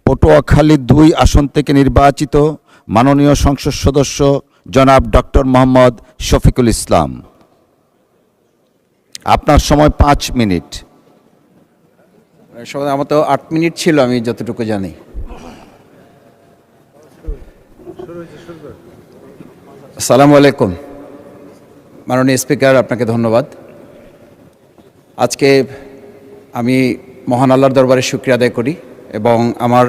পটুয়াখালী 2 আসন থেকে নির্বাচিত মাননীয় সংসদ সদস্য জনাব ডক্টর মোহাম্মদ শফিকুল ইসলাম। আপনার সময় 5 মিনিট। আমার তো 8 মিনিট ছিল, আমি যতটুকু জানি। আসসালামু আলাইকুম। মাননীয় স্পিকার, আপনাকে ধন্যবাদ। আজকে আমি মহান আল্লাহর দরবারে শুকরিয়া আদায় করি এবং আমার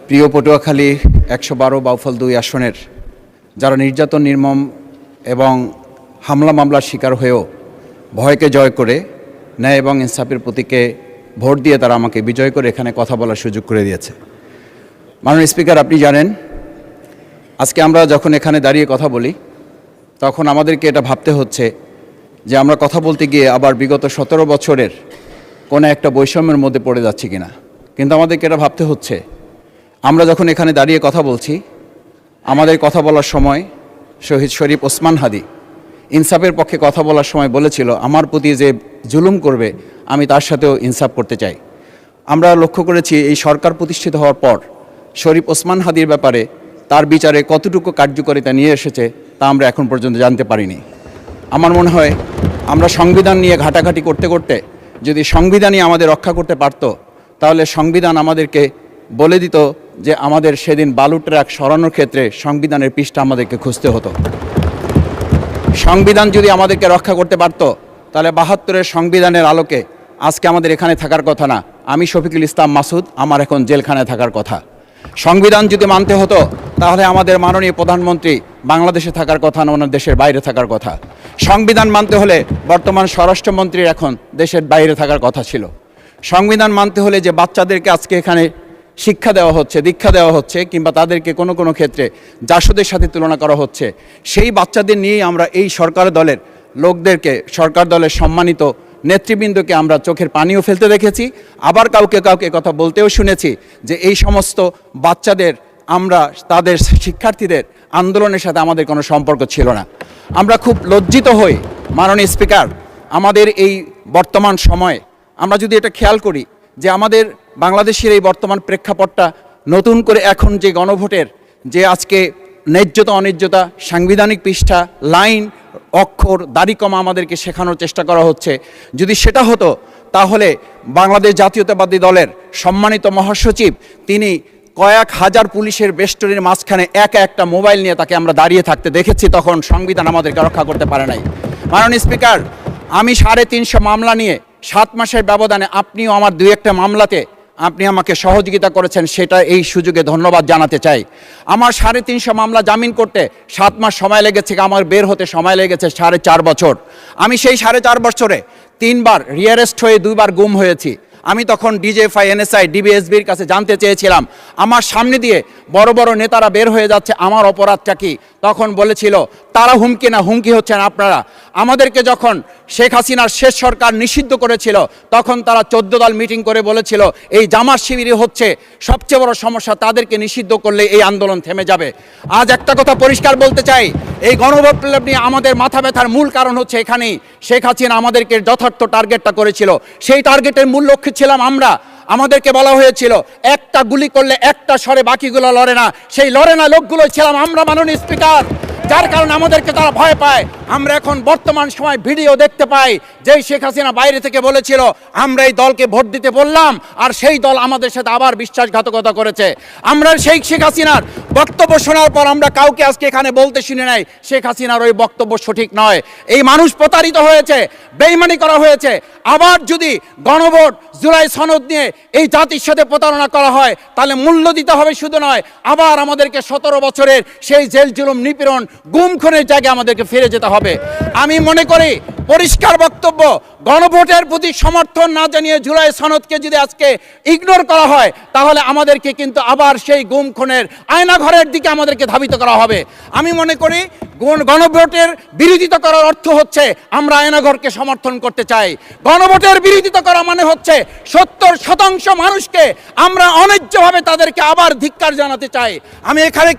প্রিয় পটুয়াখালী 112 বাউফল 2 আসনের যারা নির্যাতন, নির্মম এবং হামলা মামলার শিকার হয়েও ভয়কে জয় করে ন্যায় এবং ইনসাফের প্রতীকে ভোট দিয়ে তারা আমাকে বিজয় করে এখানে কথা বলার সুযোগ করে দিয়েছে। মাননীয় স্পিকার, আপনি জানেন আজকে আমরা যখন এখানে দাঁড়িয়ে কথা বলি তখন আমাদেরকে এটা ভাবতে হচ্ছে যে আমরা কথা বলতে গিয়ে আবার বিগত 17 বছরের কোনো একটা বৈষম্যের মধ্যে পড়ে যাচ্ছি কিনা। কিন্তু আমাদেরকে এটা ভাবতে হচ্ছে আমরা যখন এখানে দাঁড়িয়ে কথা বলছি, আমাদের কথা বলার সময় শহীদ শরীফ ওসমান হাদি ইনসাফের পক্ষে কথা বলার সময় বলেছিল, আমার প্রতি যে জুলুম করবে আমি তার সাথেও ইনসাফ করতে চাই। আমরা লক্ষ্য করেছি এই সরকার প্রতিষ্ঠিত হওয়ার পর শরীফ ওসমান হাদির ব্যাপারে তার বিচারে কতটুকু কার্যকারিতা নিয়ে এসেছে তা আমরা এখন পর্যন্ত জানতে পারিনি। আমার মনে হয় আমরা সংবিধান নিয়ে ঘাটাঘাটি করতে করতে যদি সংবিধানই আমাদের রক্ষা করতে পারত, তাহলে সংবিধান আমাদেরকে বলে দিত যে আমাদের সেদিন বালু ট্রাক সরানোর ক্ষেত্রে সংবিধানের পৃষ্ঠা আমাদেরকে খুঁজতে হতো। সংবিধান যদি আমাদেরকে রক্ষা করতে পারত, তাহলে 72-এর সংবিধানের আলোকে আজকে আমাদের এখানে থাকার কথা না। আমি শফিকুল ইসলাম মাসুদ, আমার এখন জেলখানায় থাকার কথা। সংবিধান যদি মানতে হতো, তাহলে আমাদের মাননীয় প্রধানমন্ত্রী বাংলাদেশে থাকার কথা না, ওনার দেশের বাইরে থাকার কথা। সংবিধান মানতে হলে বর্তমান স্বরাষ্ট্রমন্ত্রীর এখন দেশের বাইরে থাকার কথা ছিল। সংবিধান মানতে হলে যে বাচ্চাদেরকে আজকে এখানে শিক্ষা দেওয়া হচ্ছে, দীক্ষা দেওয়া হচ্ছে, কিংবা তাদেরকে কোনো কোনো ক্ষেত্রে জাসদের সাথে তুলনা করা হচ্ছে, সেই বাচ্চাদের নিয়েই আমরা এই সরকার দলের লোকদেরকে, সরকার দলের সম্মানিত নেতৃবৃন্দকে আমরা চোখের পানিও ফেলতে দেখেছি। আবার কাউকে কাউকে কথা বলতেও শুনেছি যে এই সমস্ত বাচ্চাদের, আমরা তাদের শিক্ষার্থীদের আন্দোলনের সাথে আমাদের কোনো সম্পর্ক ছিল না। আমরা খুব লজ্জিত হই মাননীয় স্পিকার, আমাদের এই বর্তমান সময়ে আমরা যদি এটা খেয়াল করি যে আমাদের বাংলাদেশের এই বর্তমান প্রেক্ষাপটটা নতুন করে এখন যে গণভোটের যে আজকে ন্যায্যতা অন্যায্যতা, সাংবিধানিক পৃষ্ঠা, লাইন, অক্ষর, দাড়িকমা আমাদেরকে শেখানোর চেষ্টা করা হচ্ছে, যদি সেটা হতো তাহলে বাংলাদেশ জাতীয়তাবাদী দলের সম্মানিত মহাসচিব তিনি কয়েক হাজার পুলিশের বেষ্টনীর মাঝখানে একা একটা মোবাইল নিয়ে তাকে আমরা দাঁড়িয়ে থাকতে দেখেছি, তখন সংবিধান আমাদেরকে রক্ষা করতে পারে নাই। মাননীয় স্পিকার, আমি 350 মামলা নিয়ে 7 মাসের ব্যবধানে, আপনিও আমার 2-1টা মামলাতে আপনি আমাকে সহযোগিতা করেছেন, সেটা এই সুযোগে ধন্যবাদ জানাতে চাই। আমার 350 মামলা জামিন করতে 7 মাস সময় লেগেছে, আমার বের হতে সময় লেগেছে 4.5 বছর। আমি সেই 4.5 বছরে 3 বার রিয়ারেস্ট হয়ে 2 বার গুম হয়েছি। আমি তখন ডিজিএফআই, এনএসআই, ডিবিএসবির কাছে জানতে চেয়েছিলাম আমার সামনে দিয়ে বড় বড় নেতারা বের হয়ে যাচ্ছে, আমার অপরাধটা কি? তখন বলেছিল তারা হুমকি না, হুমকি হচ্ছেন আপনারা। আমাদেরকে যখন শেখ হাসিনার শেষ সরকার নিষিদ্ধ করেছিল, তখন তারা 14 দল মিটিং করে বলেছিল এই জামাত শিবিরই হচ্ছে সবচেয়ে বড় সমস্যা, তাদেরকে নিষিদ্ধ করলে এই আন্দোলন থেমে যাবে। আজ একটা কথা পরিষ্কার বলতে চাই, এই গণবিপ্লব নিয়ে আমাদের মাথা ব্যথার মূল কারণ হচ্ছে এখানেই শেখ হাসিনা আমাদেরকে যথার্থ টার্গেটটা করেছিল। সেই টার্গেটের মূল লক্ষ্য ছিলাম আমরা। আমাদেরকে বলা হয়েছিল একটা গুলি করলে একটা সরে বাকিগুলো লড়ে না, সেই লড়ে না লোকগুলো ছিলাম আমরা মাননীয় স্পিকার, যার কারণে আমাদেরকে তারা ভয় পায়। আমরা এখন বর্তমান সময় ভিডিও দেখতে পাই যেই শেখ হাসিনা বাইরে থেকে বলেছিল আমরা এই দলকে ভোট দিতে বললাম, আর সেই দল আমাদের সাথে আবার বিশ্বাসঘাতকতা করেছে। আমরা সেই শেখ হাসিনার বক্তব্য শোনার পর আমরা কাউকে আজকে এখানে বলতে শুনে নাই শেখ হাসিনার ওই বক্তব্য সঠিক নয়। এই মানুষ প্রতারিত হয়েছে, বেইমানি করা হয়েছে। আবার যদি গণভোট, জুলাই সনদ নিয়ে এই জাতির সাথে প্রতারণা করা হয়, তাহলে মূল্য দিতে হবে শুধু নয়, আবার আমাদেরকে 17 বছরের সেই জেল জুলুম, নিপীড়ন, গুম খুনের জায়গায় আমাদেরকে ফিরে যেতে হবে। আমি মনে করি পরিষ্কার বক্তব্য, গণভোটের প্রতি সমর্থন না জানিয়ে জুলাই সনদকে যদি আজকে ইগনোর করা হয়, তাহলে আমাদেরকে কিন্তু আবার সেই গুম খুনের আয়নাঘরের দিকে আমাদেরকে ধাবিত করা হবে। আমি মনে করি গণভোটের বিরোধিতা করার অর্থ হচ্ছে আমরা আয়নাঘরকে সমর্থন করতে চাই। গণভোটের বিরোধিতা করা মানে হচ্ছে 70% মানুষকে আমরা অন্যায্যভাবে তাদেরকে আবার ধিক্কার জানাতে চাই। আমি এখানে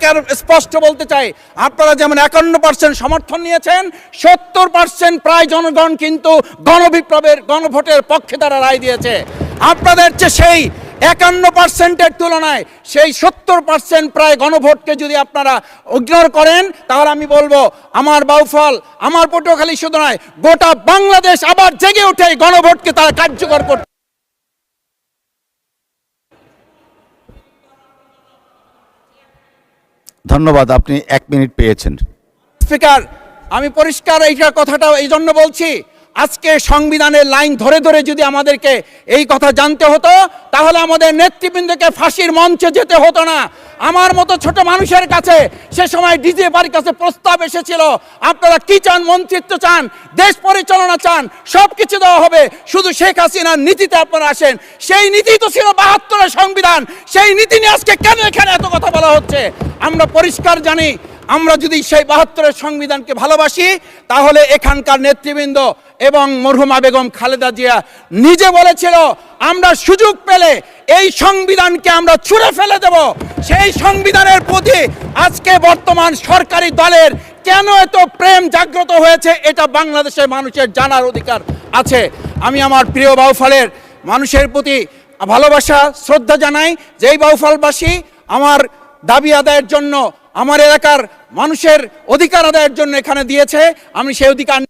স্পষ্ট বলতে চাই, আপনারা যেমন 51% সমর্থন নিয়েছেন, 70% প্রায় জনগণ কিন্তু গণবিপ্লবের, গণভোটের পক্ষে তারা রায় দিয়েছে। আপনাদের চেয়ে সেই 51%-এর তুলনায় সেই 70% প্রায় গণভোটকে যদি আপনারা ইগনোর করেন, তাহলে আমি বলবো আমার বাউফল, আমার পটুয়াখালী শুধু নয়, গোটা বাংলাদেশ আবার জেগে ওঠে এই গণভোটকে তারা কার্যকর করতে। ধন্যবাদ, আপনি 1 মিনিট পেয়েছেন। স্পিকার, আমি পরিষ্কার এইটা কথাটা এই জন্য বলছি, আজকে সংবিধানের লাইন ধরে ধরে যদি আমাদেরকে এই কথা জানতে হতো, তাহলে আমাদের নেতৃবৃন্দকে ফাঁসির মঞ্চে যেতে হতো না। আমার মতো ছোট মানুষের কাছে সে সময় ডিজে বাড়ির কাছে প্রস্তাব এসেছিল, আপনারা কি চান, মন্ত্রিত্ব চান, দেশ পরিচালনা চান, সব কিছু দেওয়া হবে, শুধু শেখ হাসিনার নীতিতে আপনারা আসেন। সেই নীতি তো ছিল 72-এর সংবিধান, সেই নীতি নিয়ে আজকে কেন এখানে এত কথা বলা হচ্ছে? আমরা পরিষ্কার জানি, আমরা যদি সেই 72-এর সংবিধানকে ভালোবাসি, তাহলে এখানকার নেতৃবৃন্দ এবং মরহুমা বেগম খালেদা জিয়া নিজে বলেছিল, আমরা সুযোগ পেলে এই সংবিধানকে আমরা ছুঁড়ে ফেলে দেব। সেই সংবিধানের প্রতি আজকে বর্তমান সরকারি দলের কেন এত প্রেম জাগ্রত হয়েছে, এটা বাংলাদেশের মানুষের জানার অধিকার আছে। আমি আমার প্রিয় বাউফলের মানুষের প্রতি ভালোবাসা শ্রদ্ধা জানাই, যেই বাউফলবাসী আমার দাবি আদায়ের জন্য, আমার এলাকার মানুষের অধিকার আদায়ের জন্য এখানে দিয়েছে, আমি সেই অধিকার